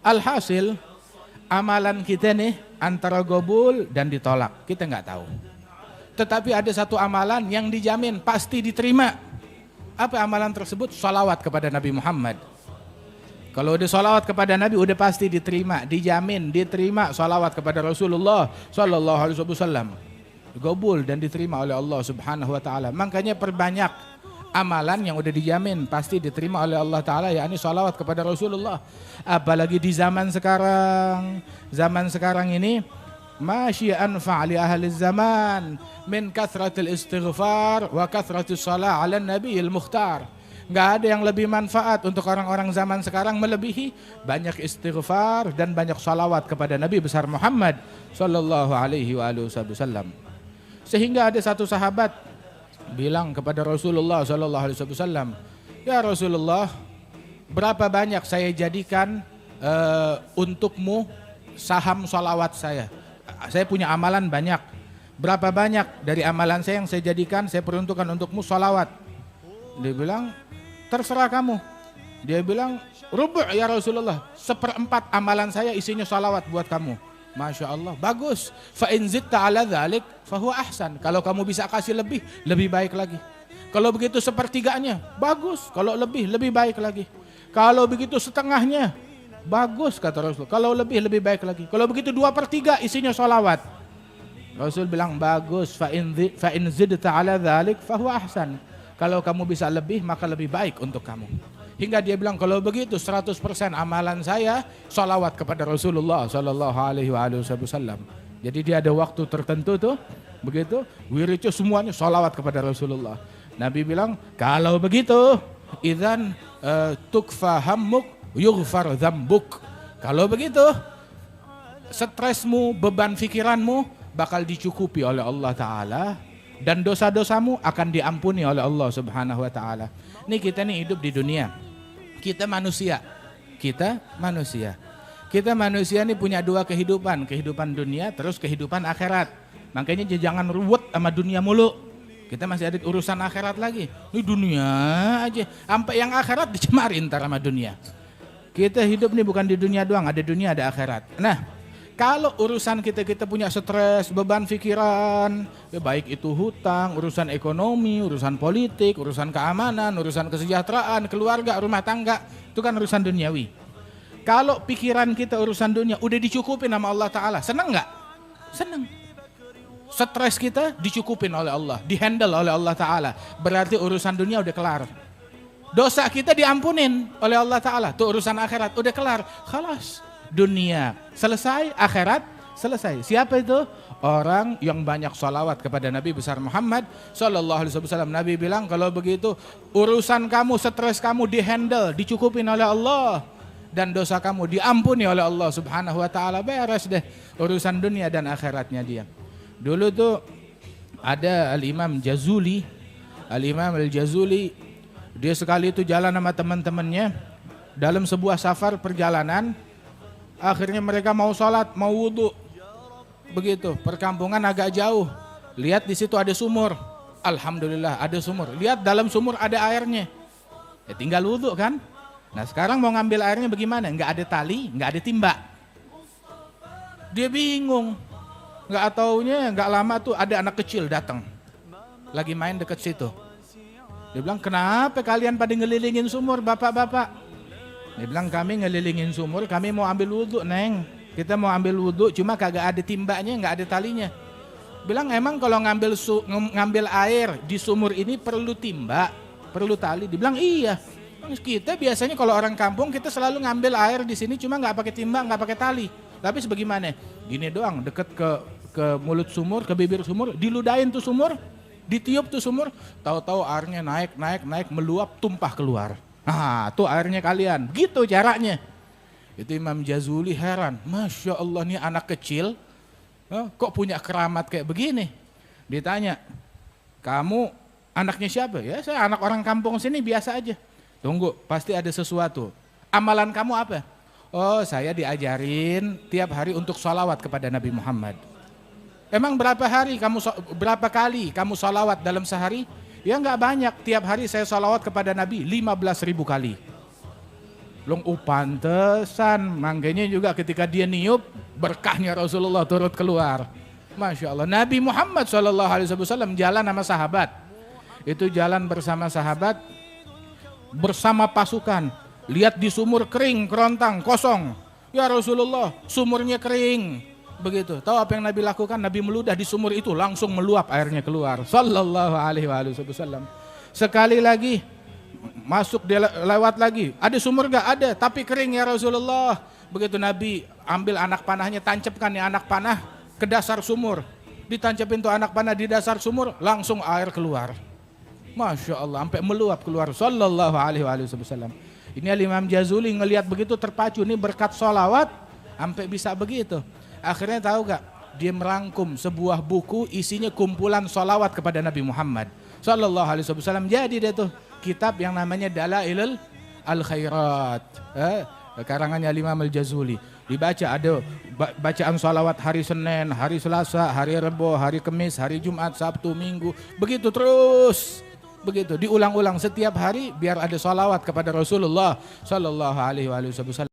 Alhasil, amalan kita nih antara gobul dan ditolak, kita nggak tahu. Tetapi ada satu amalan yang dijamin pasti diterima. Apa amalan tersebut? Sholawat kepada Nabi Muhammad. Kalau udah sholawat kepada Nabi udah pasti diterima, dijamin diterima sholawat kepada Rasulullah Sallallahu Alaihi Wasallam. Gobul dan diterima oleh Allah Subhanahu Wa Taala. Makanya perbanyak amalan yang udah dijamin pasti diterima oleh Allah Ta'ala, yakni sholawat kepada Rasulullah. Apalagi di zaman sekarang ini, masyi'an fa'ali ahli zaman min kathratil istighfar wa kathratil salah ala nabiyil mukhtar. Nggak ada yang lebih manfaat untuk orang-orang zaman sekarang melebihi banyak istighfar dan banyak salawat kepada Nabi besar Muhammad Sallallahu Alaihi Wasallam. Sehingga ada satu sahabat bilang kepada Rasulullah Sallallahu Alaihi Wasallam, ya Rasulullah, berapa banyak saya jadikan untukmu saham salawat saya? Saya punya amalan banyak. Berapa banyak dari amalan saya yang saya jadikan, saya peruntukkan untukmu salawat? Dia bilang, terserah kamu. Dia bilang, rubu' ya Rasulullah, 1/4 amalan saya isinya salawat buat kamu. Masya Allah, bagus. Fa in zidta ala dzalik fahuwa ahsan. Kalau kamu bisa kasih lebih baik lagi. Kalau begitu 1/3-nya, bagus. Kalau lebih baik lagi. Kalau begitu setengahnya, bagus kata Rasul. Kalau lebih baik lagi. Kalau begitu 2/3 isinya salawat. Rasul bilang bagus. Fa in zidta ala dzalik fahuwa ahsan. Kalau kamu bisa lebih, maka lebih baik untuk kamu. Hingga dia bilang, kalau begitu 100% amalan saya salawat kepada Rasulullah Sallallahu Alaihi Wasallam. Jadi dia ada waktu tertentu tuh, begitu, wiridnya semuanya salawat kepada Rasulullah. Nabi bilang, kalau begitu, idzan tukfa hammuk yughfar dzambuk. Kalau begitu, stresmu, beban pikiranmu bakal dicukupi oleh Allah Ta'ala. Dan dosa-dosamu akan diampuni oleh Allah Subhanahu Wa Ta'ala. Ini kita nih hidup di dunia. Kita manusia nih punya dua kehidupan. Kehidupan dunia terus kehidupan akhirat. Makanya jangan ruwet sama dunia mulu. Kita masih ada urusan akhirat lagi. Ini dunia aja. Sampai yang akhirat dicemarin ntar sama dunia. Kita hidup nih bukan di dunia doang. Ada dunia, ada akhirat. Nah, kalau urusan kita punya stres, beban pikiran, ya baik itu hutang, urusan ekonomi, urusan politik, urusan keamanan, urusan kesejahteraan, keluarga, rumah tangga, itu kan urusan duniawi. Kalau pikiran kita urusan dunia udah dicukupin sama Allah Ta'ala, senang nggak? Senang. Stres kita dicukupin oleh Allah, dihandle oleh Allah Ta'ala, berarti urusan dunia udah kelar. Dosa kita diampunin oleh Allah Ta'ala, tuh urusan akhirat udah kelar, khalas. Dunia selesai, akhirat selesai. Siapa itu? Orang yang banyak salawat kepada Nabi besar Muhammad Sallallahu Alaihi Wasallam. Nabi bilang, kalau begitu urusan kamu, stres kamu dihandle, dicukupin oleh Allah, dan dosa kamu diampuni oleh Allah Subhanahu Wa Ta'ala. Beres deh urusan dunia dan akhiratnya dia. Dulu tuh ada Al-Imam Jazuli. Al-Imam Al-Jazuli, dia sekali itu jalan sama teman-temannya dalam sebuah safar perjalanan. Akhirnya mereka mau sholat, mau wudhu, begitu. Perkampungan agak jauh. Lihat di situ ada sumur. Alhamdulillah ada sumur. Lihat dalam sumur ada airnya. Ya tinggal wudhu kan. Nah sekarang mau ngambil airnya bagaimana? Nggak ada tali, nggak ada timba. Dia bingung. Nggak taunya nggak lama tuh ada anak kecil datang. Lagi main deket situ. Dia bilang, kenapa kalian pada ngelilingin sumur bapak-bapak? Dia bilang, kami ngelilingin sumur, kami mau ambil wudhu neng. Kita mau ambil wudhu, cuma kagak ada timbanya, nggak ada talinya. Bilang, emang kalau ngambil air di sumur ini perlu timba, perlu tali? Dia bilang, iya. Kita biasanya kalau orang kampung kita selalu ngambil air di sini cuma nggak pakai timba, nggak pakai tali. Tapi sebagaimana? Gini doang, deket ke mulut sumur, ke bibir sumur, diludahin tuh sumur, ditiup tuh sumur, tahu-tahu airnya naik, meluap, tumpah keluar. Nah, tuh airnya kalian. Gitu caranya. Itu Imam Jazuli heran. Masya Allah, nih anak kecil kok punya keramat kayak begini. Ditanya, kamu anaknya siapa? Ya saya anak orang kampung sini biasa aja. Tunggu, pasti ada sesuatu. Amalan kamu apa? Oh, saya diajarin tiap hari untuk sholawat kepada Nabi Muhammad. Emang berapa kali kamu salawat dalam sehari? Ya nggak banyak. Tiap hari saya salawat kepada Nabi 15.000 kali. Long pantesan, makanya juga ketika dia niup berkahnya Rasulullah turut keluar. Masya Allah. Nabi Muhammad SAW jalan sama sahabat. Itu jalan bersama sahabat, bersama pasukan. Lihat di sumur kering, kerontang, kosong. Ya Rasulullah, sumurnya kering. Begitu. Tahu apa yang Nabi lakukan? Nabi meludah di sumur itu, langsung meluap airnya keluar. Sallallahu alaihi wasallam. Sekali lagi masuk dia lewat lagi. Ada sumur gak? Ada, tapi kering ya Rasulullah. Begitu Nabi ambil anak panahnya, tancapkan ya anak panah ke dasar sumur. Ditancapin tuh anak panah di dasar sumur, langsung air keluar. Masya Allah, sampai meluap keluar. Sallallahu alaihi wasallam. Ini Imam Jazuli ngelihat begitu terpacu, ini berkat sholawat sampai bisa begitu. Akhirnya tahu gak? Dia merangkum sebuah buku isinya kumpulan sholawat kepada Nabi Muhammad Sallallahu alaihi wasallam. Jadi dia tuh kitab yang namanya Dalailul Al-Khairat, karangannya Imam Al-Jazuli. Dibaca, ada bacaan sholawat hari Senin, hari Selasa, hari Rebo, hari Kamis, hari Jumat, Sabtu, Minggu. Begitu terus. Begitu diulang-ulang setiap hari biar ada sholawat kepada Rasulullah Sallallahu alaihi wasallam.